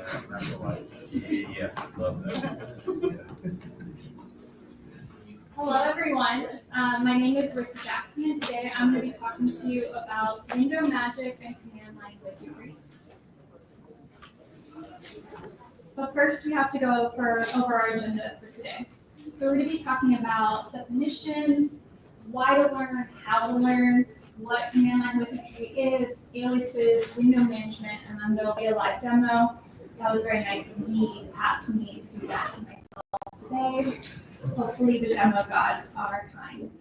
Yeah, love that. Hello, everyone. My name is Rissa Jackson, and today I'm going to be talking to you about window magic and command line wizardry. But first, we have to go over our agenda for today. So we're going to be talking about definitions, why to learn, how to learn, what command line wizardry is, aliases, window management, and then there'll be a live demo. That was very nice of me, asked me to do that to myself today. Hopefully the demo gods are kind.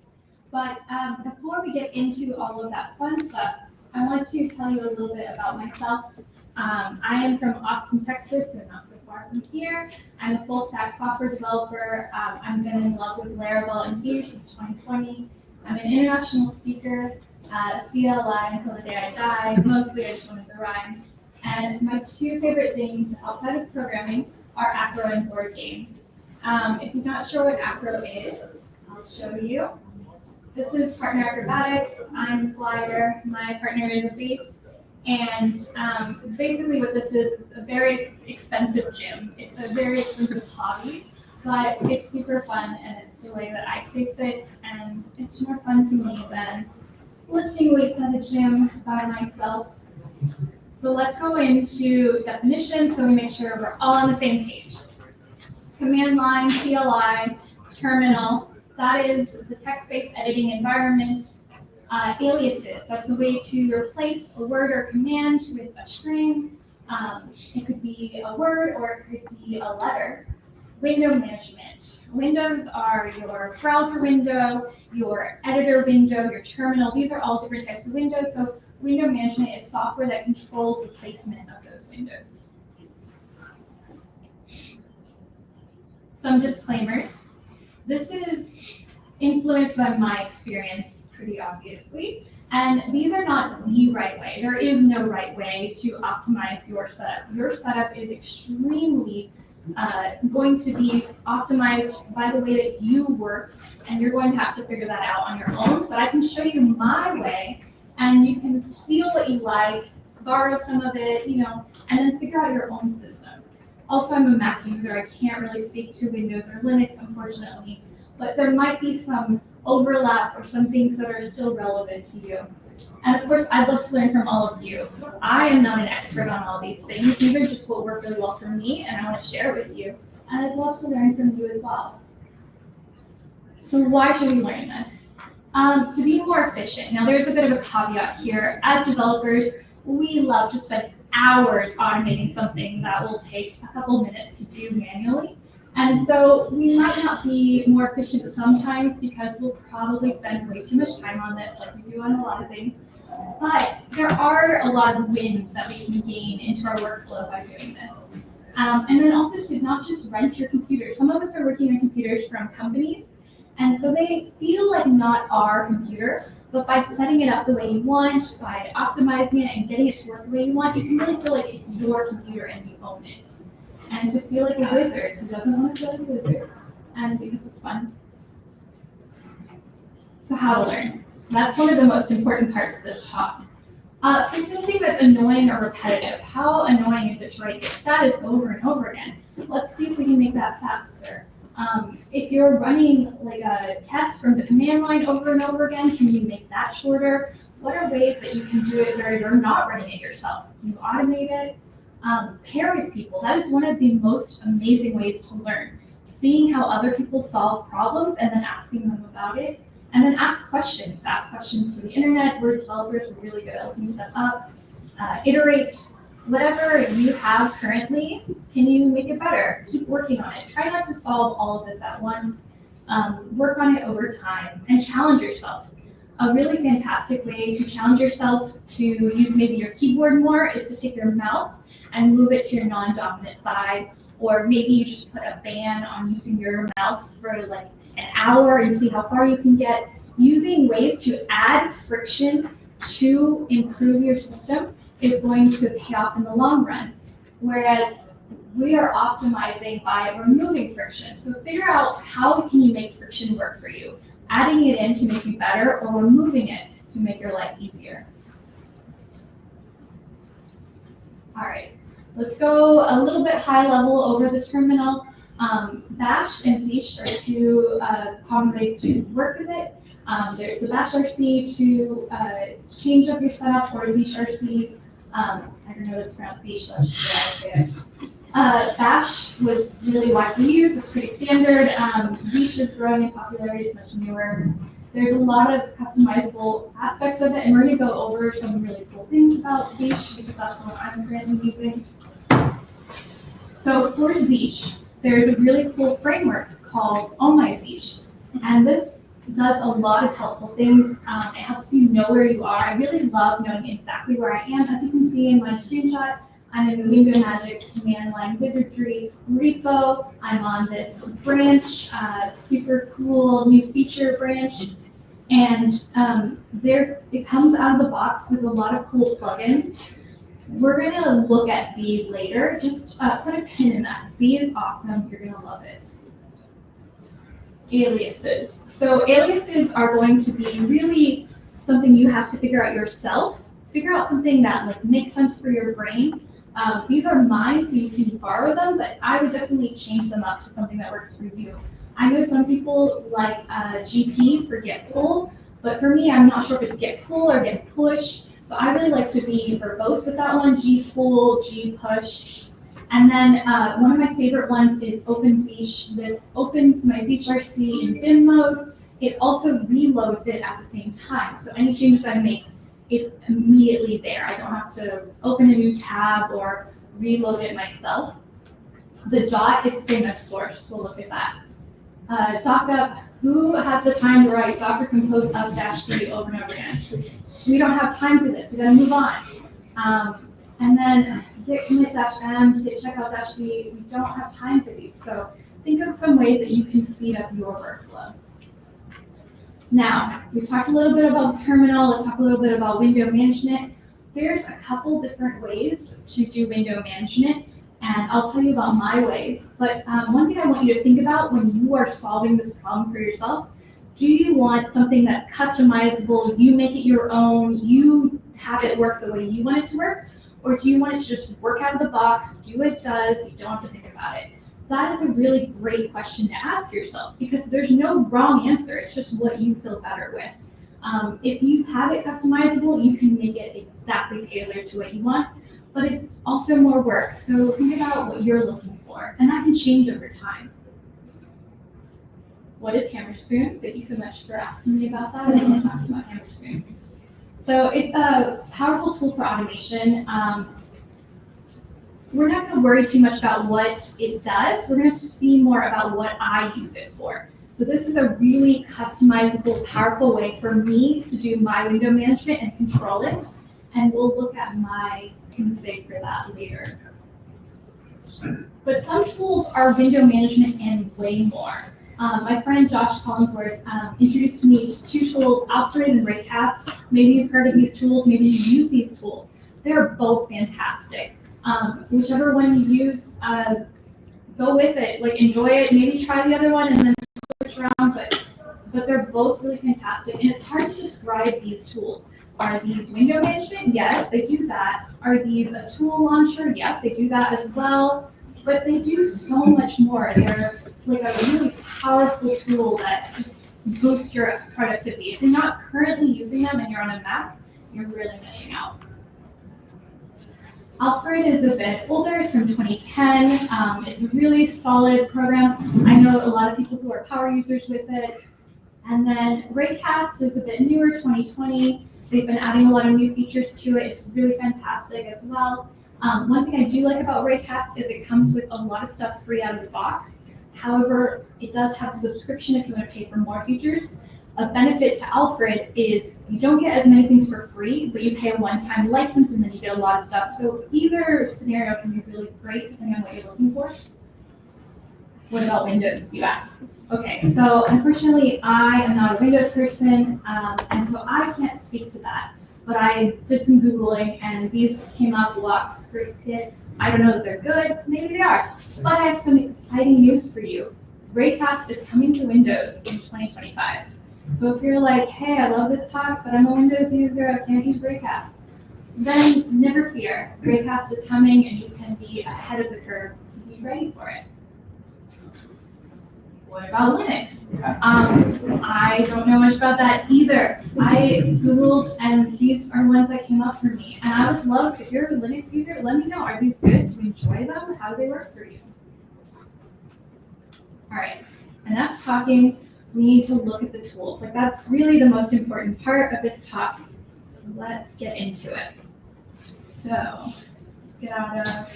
But before we get into all of that fun stuff, I want to tell you a little bit about myself. I am from Austin, Texas, so not so far from here. I'm a full stack software developer. I've been in love with Laravel and Vue since 2020. I'm an international speaker, CLI until the day I die. Mostly I just wanted to rhyme. And my two favorite things outside of programming are acro and board games. If you're not sure what acro is, I'll show you. This is partner acrobatics. I'm the slider. My partner is a bass. And basically what this is a very expensive gym. It's a very expensive hobby, but it's super fun and it's the way that I stay fit, and it's more fun to me than lifting weights at a gym by myself. So let's go into definitions so we make sure we're all on the same page. Command line, CLI, terminal, that is the text-based editing environment. Aliases, that's a way to replace a word or command with a string. It could be a word or it could be a letter. Window management. Windows are your browser window, your editor window, your terminal. These are all different types of windows. So window management is software that controls the placement of those windows. Some disclaimers. This is influenced by my experience, pretty obviously, and these are not the right way. There is no right way to optimize your setup. Your setup is extremely going to be optimized by the way that you work, and you're going to have to figure that out on your own. But I can show you my way, and you can steal what you like, borrow some of it, and then figure out your own system. Also, I'm a Mac user. I can't really speak to Windows or Linux, unfortunately, but there might be some overlap or some things that are still relevant to you. And of course, I'd love to learn from all of you. I am not an expert on all these things. These are just what work really well for me, and I want to share with you. And I'd love to learn from you as well. So why should we learn this? To be more efficient. Now, there's a bit of a caveat here. As developers, we love to spend hours automating something that will take a couple minutes to do manually. And so we might not be more efficient sometimes because we'll probably spend way too much time on this, like we do on a lot of things. But there are a lot of wins that we can gain into our workflow by doing this. And then also to not just rent your computer. Some of us are working on computers from companies, and so they feel like not our computer, but by setting it up the way you want, by optimizing it and getting it to work the way you want, you can really feel like it's your computer and you own it. And to feel like a wizard who doesn't want to feel like a wizard, and because it's fun. So how to learn. That's one of the most important parts of this talk. For something that's annoying or repetitive, how annoying is it to write this status over and over again? Let's see if we can make that faster. If you're running like a test from the command line over and over again, can you make that shorter? What are ways that you can do it where you're not running it yourself? Can you automate it? Pair with people. That is one of the most amazing ways to learn. Seeing how other people solve problems and then asking them about it. And then ask questions. Ask questions to the internet. We're developers. We're really good at looking stuff up. Iterate. Whatever you have currently, can you make it better? Keep working on it. Try not to solve all of this at once. Work on it over time and challenge yourself. A really fantastic way to challenge yourself to use maybe your keyboard more is to take your mouse and move it to your non-dominant side, or maybe you just put a ban on using your mouse for like an hour and see how far you can get. Using ways to add friction to improve your system is going to pay off in the long run, whereas we are optimizing by removing friction. So figure out how can you make friction work for you, adding it in to make you better or removing it to make your life easier. All right, Let's go a little bit high level over the terminal. Bash and Zeesh are two common ways to work with it. There's the Bash RC to change up your setup, or Zeesh RC. I don't know what it's pronounced, Zeesh, so that's the way I say it. Bash was really widely used, it's pretty standard. Zeesh is growing in popularity, it's much newer. There's a lot of customizable aspects of it, and we're going to go over some really cool things about Zeesh because that's what I'm currently using. So for Zeesh, there's a really cool framework called Oh My Zeesh, and this does a lot of helpful things. It helps you know where you are. I really love knowing exactly where I am. As you can see in my screenshot, I'm in the Window Magic command line wizardry repo. I'm on this branch, super cool new feature branch. And it comes out of the box with a lot of cool plugins. We're going to look at Z later. Just put a pin in that. Z is awesome. You're going to love it. Aliases. So aliases are going to be really something you have to figure out yourself. Figure out something that makes sense for your brain. These are mine, so you can borrow them, but I would definitely change them up to something that works for you. I know some people like GP for get pull, but for me, I'm not sure if it's get pull or get push. So I really like to be verbose with that one, G pull, G push. And then one of my favorite ones is Open Zeesh. This opens my Zeesh RC in bin mode. It also reloads it at the same time. So any changes I make, it's immediately there. I don't have to open a new tab or reload it myself. The dot is the same as source. We'll look at that. Dockup, who has the time to write Docker compose up -d over and over again? We don't have time for this. We gotta move on. And then git commit -m, git checkout -b. We don't have time for these. So think of some ways that you can speed up your workflow. Now, we've talked a little bit about the terminal. Let's talk a little bit about window management. There's a couple different ways to do window management. And I'll tell you about my ways. But one thing I want you to think about when you are solving this problem for yourself, do you want something that's customizable, you make it your own, you have it work the way you want it to work? Or do you want it to just work out of the box, do what it does, you don't have to think about it? That is a really great question to ask yourself because there's no wrong answer, it's just what you feel better with. If you have it customizable, you can make it exactly tailored to what you want. But it's also more work. So think about what you're looking for, and that can change over time. What is Hammerspoon? Thank you so much for asking me about that. I love talking about Hammerspoon. So it's a powerful tool for automation. We're not going to worry too much about what it does. We're going to see more about what I use it for. So this is a really customizable, powerful way for me to do my window management and control it. And we'll look at my config for that later. But some tools are window management and way more. My friend Josh Collinsworth introduced me to two tools, Alfred and Raycast. Maybe you've heard of these tools, maybe you use these tools. They're both fantastic. Whichever one you use, go with it, enjoy it, maybe try the other one and then switch around, but they're both really fantastic. And it's hard to describe these tools. Are these window management? Yes, they do that. Are these a tool launcher? Yep, they do that as well. But they do so much more. They're a really powerful tool that just boosts your productivity. If you're not currently using them and you're on a Mac, you're really missing out. Alfred is a bit older, it's from 2010. It's a really solid program. I know a lot of people who are power users with it. And then Raycast is a bit newer, 2020. They've been adding a lot of new features to it. It's really fantastic as well. One thing I do like about Raycast is it comes with a lot of stuff free out of the box. However, it does have a subscription if you want to pay for more features. A benefit to Alfred is you don't get as many things for free, but you pay a one-time license and then you get a lot of stuff. So either scenario can be really great depending on what you're looking for. What about Windows, you ask? Okay, so unfortunately, I am not a Windows person, and so I can't speak to that. But I did some Googling, and these came up, Lock, Script Kit. I don't know that they're good, maybe they are. But I have some exciting news for you. Raycast is coming to Windows in 2025. So if you're like, hey, I love this talk, but I'm a Windows user, I can't use Raycast. then never fear. Raycast is coming and you can be ahead of the curve to be ready for it. What about Linux? I don't know much about that either. I Googled and these are ones that came up for me. And I would love, if you're a Linux user, let me know, are these good? Do you enjoy them? How do they work for you? All right, enough talking. We need to look at the tools. Like that's really the most important part of this talk. So let's get into it. So let's get out of, there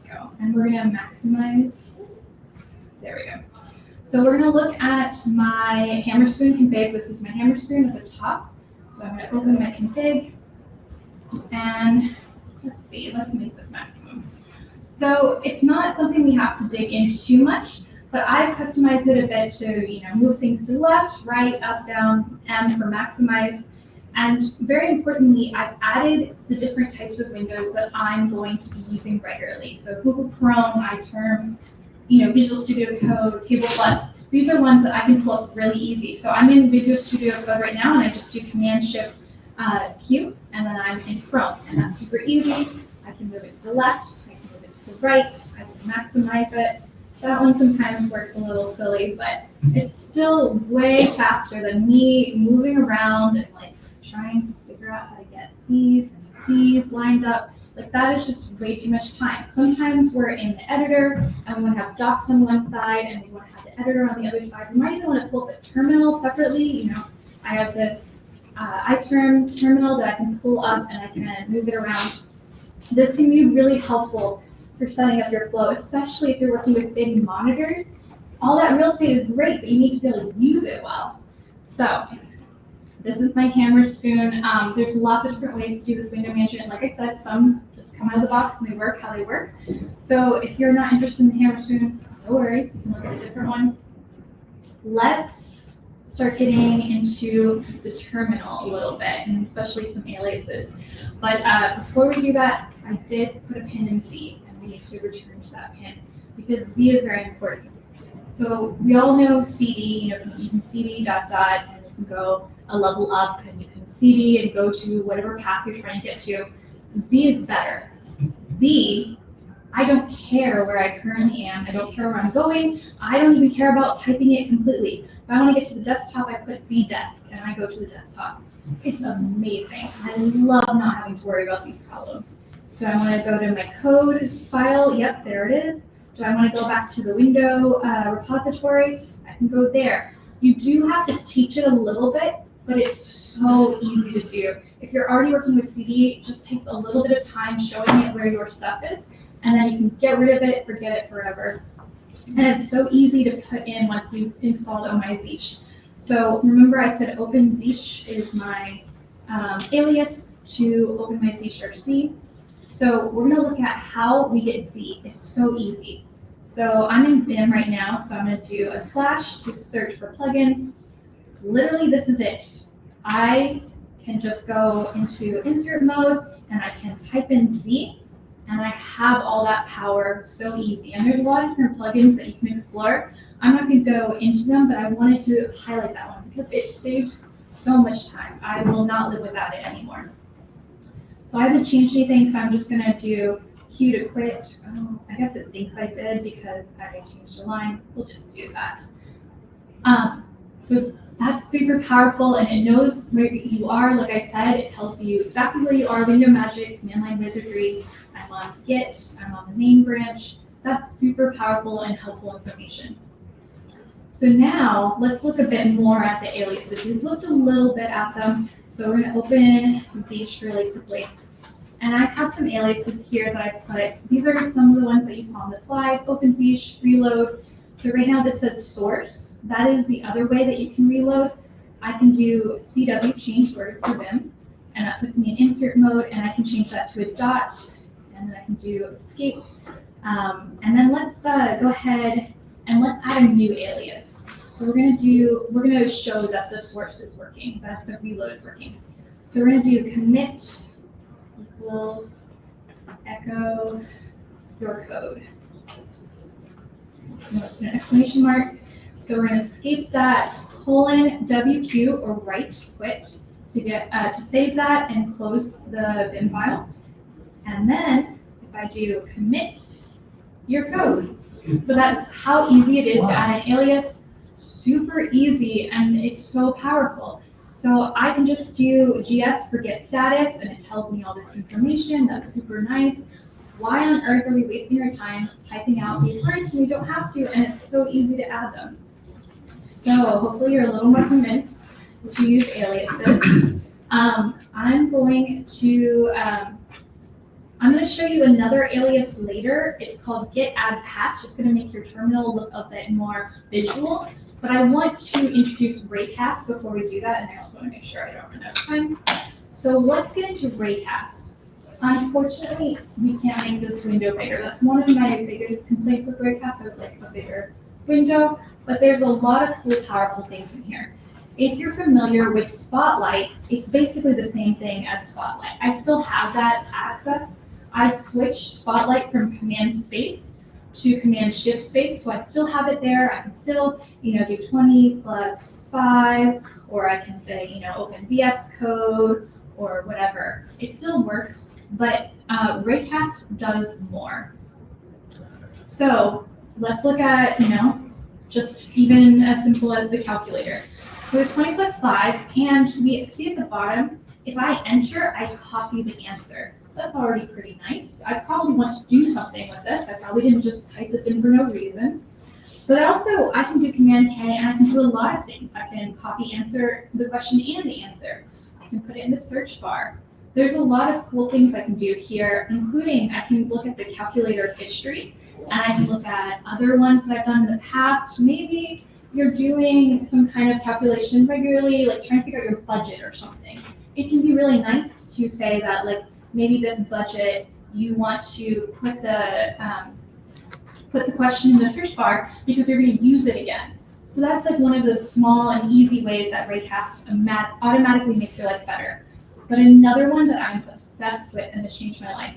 we go. And we're gonna maximize this. There we go. So we're gonna look at my hammer spoon config. This is my hammer spoon at the top. So I'm gonna open my config and let's see, let's make this maximum. So it's not something we have to dig in too much, but I've customized it a bit to move things to the left, right, up, down, M for maximize. And very importantly, I've added the different types of windows that I'm going to be using regularly. So Google Chrome, iTerm, Visual Studio Code, Table Plus. These are ones that I can pull up really easy. So I'm in Visual Studio Code right now, and I just do Command-Shift Q, and then I'm in Chrome, and that's super easy. I can move it to the left, I can move it to the right, I can maximize it. That one sometimes works a little silly, but it's still way faster than me moving around and like trying to figure out how to get these and these lined up. Like that is just way too much time. Sometimes we're in the editor and we want to have docs on one side and we want to have the editor on the other side. We might even want to pull up the terminal separately. I have this iTerm terminal that I can pull up and I can move it around. This can be really helpful for setting up your flow, especially if you're working with big monitors. All that real estate is great, but you need to be able to use it well. So this is my hammer spoon. There's lots of different ways to do this window management. Like I said, some just come out of the box and they work how they work. So if you're not interested in the hammer spoon, no worries, you can look at a different one. Let's start getting into the terminal a little bit, and especially some aliases. But before we do that, I did put a pin in Z, and we need to return to that pin because Z is very important. So we all know CD, you can CD ... and you can go a level up, and you can CD and go to whatever path you're trying to get to. Z is better. Z, I don't care where I currently am. I don't care where I'm going. I don't even care about typing it completely. If I want to get to the desktop, I put Z desk and I go to the desktop. It's amazing. I love not having to worry about these problems. Do I want to go to my code file? Yep, there it is. Do I want to go back to the window repository? I can go there. You do have to teach it a little bit, but it's so easy to do. If you're already working with CD, it just takes a little bit of time showing it where your stuff is, and then you can get rid of it, forget it forever. And it's so easy to put in once you've installed OpenZeesh. So remember I said OpenZeesh is my alias to OpenMyZeesh. So we're gonna look at how we get Z. It's so easy. So I'm in Vim right now, so I'm gonna do a / to search for plugins. Literally, this is it. I can just go into insert mode and I can type in Z, and I have all that power so easy. And there's a lot of different plugins that you can explore. I'm not going to go into them, but I wanted to highlight that one because it saves so much time. I will not live without it anymore. So I haven't changed anything, so I'm just going to do Q to quit. Oh, I guess it thinks I did because I changed the line. We'll just do that. So that's super powerful, and it knows where you are. Like I said, it tells you exactly where you are. Window magic, command line wizardry. I'm on Git. I'm on the main branch. That's super powerful and helpful information. So now let's look a bit more at the aliases. We've looked a little bit at them. So we're going to open Zeesh really quickly. And I have some aliases here that I put. These are some of the ones that you saw on the slide. OpenZeesh, reload. So right now this says source. That is the other way that you can reload. I can do CW, change word for Vim, and that puts me in insert mode, and I can change that to a dot, and then I can do escape. And then let's go ahead and let's add a new alias. So we're gonna show that the source is working, that the reload is working. So we're gonna do commit equals echo your code. An exclamation mark. So we're going to escape that : WQ or right quit. to save that and close the Vim file. And then if I do commit your code, so that's how easy it is to add an alias. Super easy, and it's so powerful. So I can just do GS for get status, and it tells me all this information. That's super nice. Why on earth are we wasting our time typing out these words when we don't have to, and it's so easy to add them? So hopefully you're a little more convinced to use aliases. I'm going to show you another alias later. It's called get add patch. It's going to make your terminal look a bit more visual. But I want to introduce raycast before we do that, and I also want to make sure I don't run out of time. So let's get into raycast. Unfortunately, we can't make this window bigger. That's one of my biggest complaints with raycast. I would like a bigger window, but there's a lot of cool, powerful things in here. If you're familiar with Spotlight, it's basically the same thing as Spotlight. I still have that access. I've switched Spotlight from Command Space to Command Shift Space, so I still have it there. I can still, do 20 plus 5, or I can say, open VS Code or whatever. It still works, but raycast does more. So let's look at, just even as simple as the calculator. So it's 20 plus 5, and we see at the bottom, if I enter, I copy the answer. That's already pretty nice. I probably want to do something with this. I probably didn't just type this in for no reason. But also, I can do Command K, and I can do a lot of things. I can copy answer the question and the answer. I can put it in the search bar. There's a lot of cool things I can do here, including I can look at the calculator history, and I can look at other ones that I've done in the past. Maybe you're doing some kind of calculation regularly, like trying to figure out your budget or something. It can be really nice to say that, maybe this budget, you want to put the question in the search bar because you're going to use it again. So that's one of the small and easy ways that raycast automatically makes your life better. But another one that I'm obsessed with and has changed my life,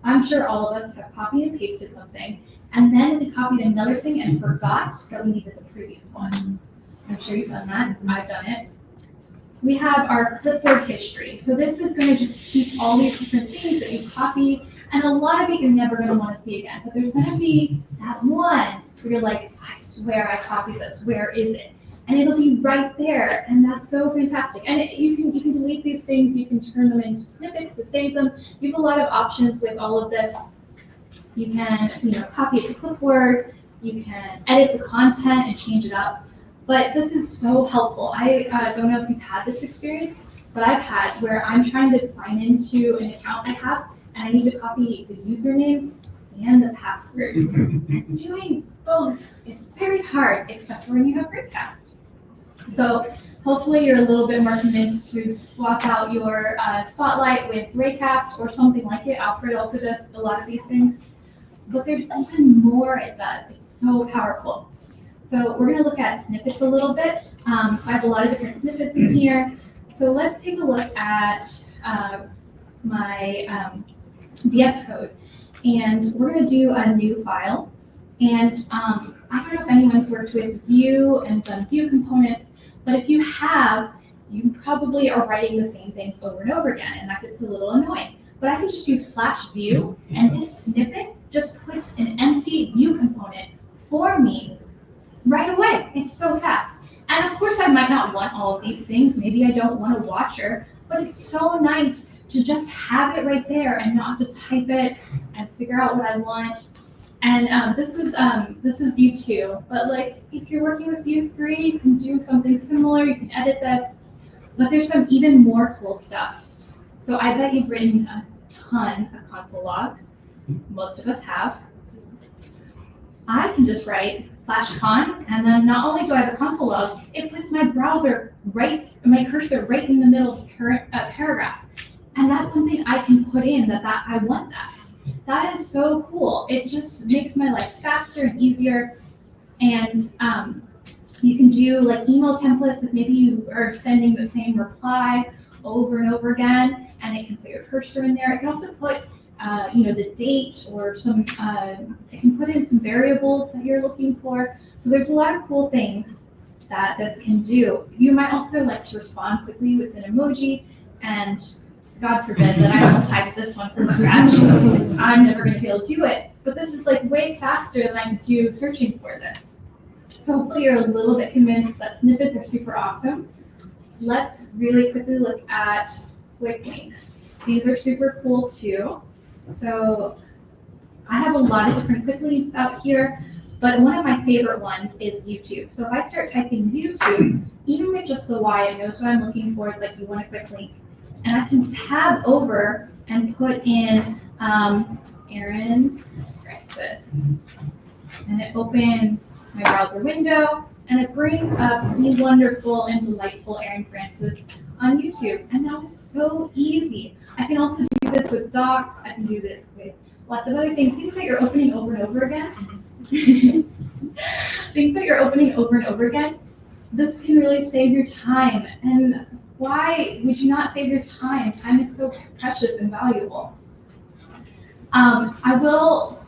I'm sure all of us have copied and pasted something, and then we copied another thing and forgot that we needed the previous one. I'm sure you've done that. I've done it. We have our clipboard history. So this is going to just keep all these different things that you copied, and a lot of it you're never going to want to see again. But there's going to be that one where you're like, I swear I copied this. Where is it? And it'll be right there, and that's so fantastic. And you can delete these things. You can turn them into snippets to save them. You have a lot of options with all of this. You can, copy it to clipboard. You can edit the content and change it up. But this is so helpful. I don't know if you've had this experience, but I've had where I'm trying to sign into an account I have, and I need to copy the username and the password. Doing both is very hard, except for when you have raycast. So hopefully you're a little bit more convinced to swap out your Spotlight with raycast or something like it. Alfred also does a lot of these things. But there's even more it does. It's so powerful. So we're going to look at snippets a little bit. So I have a lot of different snippets in here. So let's take a look at my VS Code. And we're going to do a new file. And I don't know if anyone's worked with Vue and done Vue components, but if you have, you probably are writing the same things over and over again, and that gets a little annoying. But I can just do /Vue, and this snippet just puts an empty Vue component for me right away. It's so fast. And of course, I might not want all of these things. Maybe I don't want a watcher, but it's so nice to just have it right there and not have to type it and figure out what I want. And this is Vue 2, but if you're working with Vue 3, you can do something similar. You can edit this, but there's some even more cool stuff. So I bet you've written a ton of console logs. Most of us have. I can just write /con, and then not only do I have a console log, it puts my cursor right in the middle of the current paragraph. And that's something I can put in that I want that. That is so cool. It just makes my life faster and easier. And you can do email templates if maybe you are sending the same reply over and over again, and it can put your cursor in there. It can also put the date or some, it can put in some variables that you're looking for. So there's a lot of cool things that this can do. You might also like to respond quickly with an emoji, and God forbid that I don't type this one from scratch. I'm never going to be able to do it. But this is like way faster than I could do searching for this. So hopefully you're a little bit convinced that snippets are super awesome. Let's really quickly look at quick links. These are super cool too. So I have a lot of different quick links out here, but one of my favorite ones is YouTube. So if I start typing YouTube, even with just the Y, it knows what I'm looking for. It's like, you want a quick link. And I can tab over and put in Aaron Francis. And it opens my browser window, and it brings up the wonderful and delightful Aaron Francis on YouTube. And that was so easy. I can also do this with docs. I can do this with lots of other things. Things that you're opening over and over again. Things that you're opening over and over again. This can really save your time. And why would you not save your time? Time is so precious and valuable. I'll go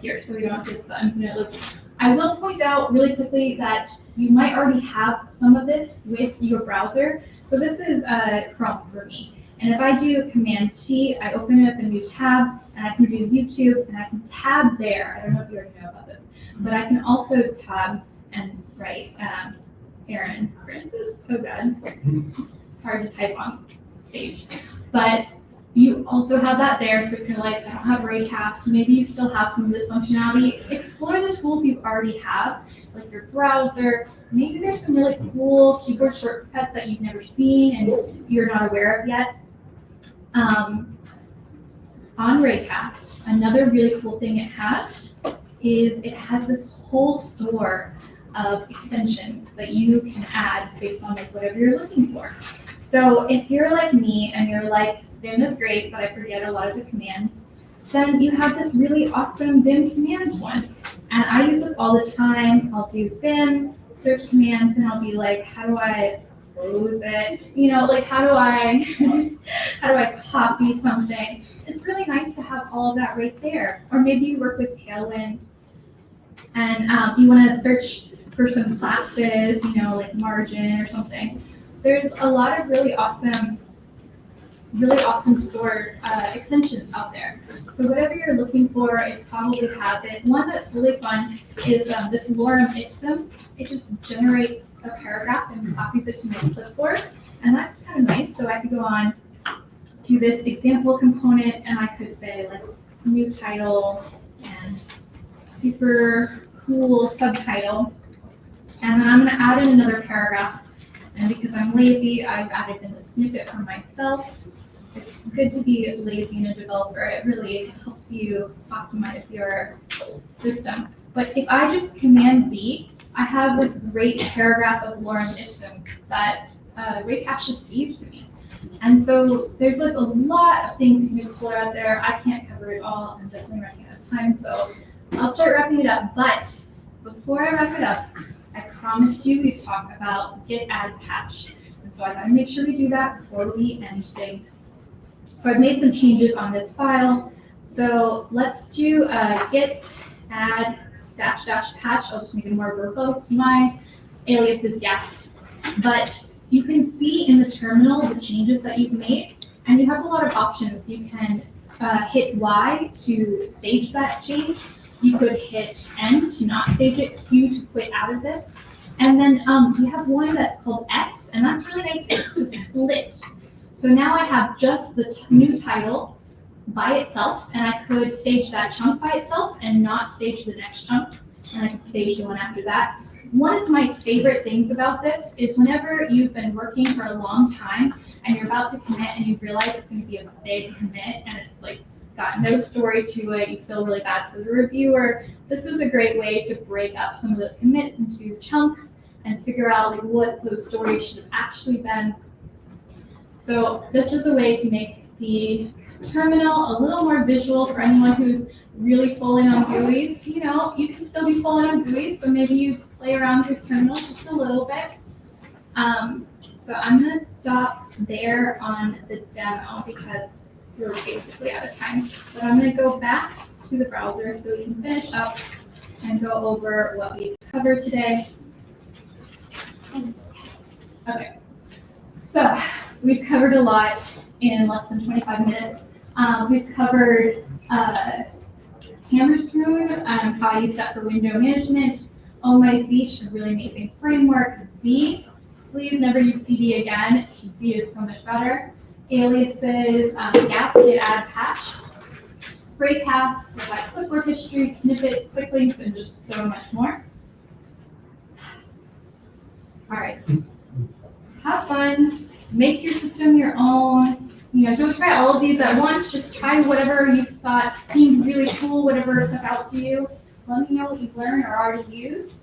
here so we don't have to get the infinite loop. I will point out really quickly that you might already have some of this with your browser. So this is Chrome for me. And if I do Command T, I open up a new tab, and I can do YouTube, and I can tab there. I don't know if you already know about this, but I can also tab and write Aaron Francis. Oh God, it's hard to type on stage. But you also have that there, so if you're like, I don't have Raycast, maybe you still have some of this functionality. Explore the tools you already have, like your browser. Maybe there's some really cool keyboard shortcuts that you've never seen and you're not aware of yet. On Raycast, another really cool thing it has is it has this whole store of extensions that you can add based on like whatever you're looking for. So if you're like me and you're like, Vim is great, but I forget a lot of the commands, then you have this really awesome Vim commands one. And I use this all the time. I'll do Vim search commands, and I'll be like, how do I close it? You know, like how do I copy something? It's really nice to have all of that right there. Or maybe you work with Tailwind and you want to search for some classes, you know, like margin or something. There's a lot of really awesome stored extensions out there. So whatever you're looking for, it probably has it. One that's really fun is this lorem ipsum. It just generates a paragraph and copies it to my clipboard. And that's kind of nice. So I could go on to this example component, and I could say like new title and super cool subtitle. And then I'm going to add in another paragraph. And because I'm lazy, I've added in a snippet for myself. It's good to be lazy and a developer. It really helps you optimize your system. But if I just Command V, I have this great paragraph of lorem ipsum that Raycast just gave to me. And so there's like a lot of things you can explore out there. I can't cover it all. I'm definitely running out of time, so I'll start wrapping it up. But before I wrap it up, I promised you we'd talk about git add patch. And so I gotta make sure we do that before we end things. So I've made some changes on this file. So let's do git add -- patch. I'll just make it more verbose. My alias is Yak. But you can see in the terminal the changes that you've made, and you have a lot of options. You can hit Y to stage that change. You could hit N to not stage it, Q to quit out of this. And then we have one that's called S, and that's really nice. It's to split. So now I have just the new title by itself, and I could stage that chunk by itself and not stage the next chunk, and I could stage the one after that. One of my favorite things about this is whenever you've been working for a long time and you're about to commit and you realize it's going to be a big commit and it's like got no story to it, you feel really bad for the reviewer, this is a great way to break up some of those commits into chunks and figure out like what those stories should have actually been. So this is a way to make the terminal a little more visual for anyone who's really full in on GUIs. You know, you can still be full in on GUIs, but maybe you play around with terminal just a little bit. So I'm going to stop there on the demo because we're basically out of time. But I'm going to go back to the browser so we can finish up and go over what we've covered today. Okay. So we've covered a lot in less than 25 minutes. We've covered Hammerspoon, how I use that for window management. OMIZ, a really amazing framework. Z, please never use CD again. Z is so much better. Aliases, gap, get, add, patch. Break paths, like clipboard history, snippets, quick links, and just so much more. All right. Have fun. Make your system your own. Don't try all of these at once. Just try whatever you thought seemed really cool, whatever stuck out to you. Let me know what you've learned or already used,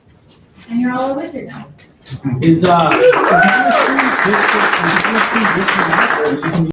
and you're all a wizard now. Is Hammerspoon this or you can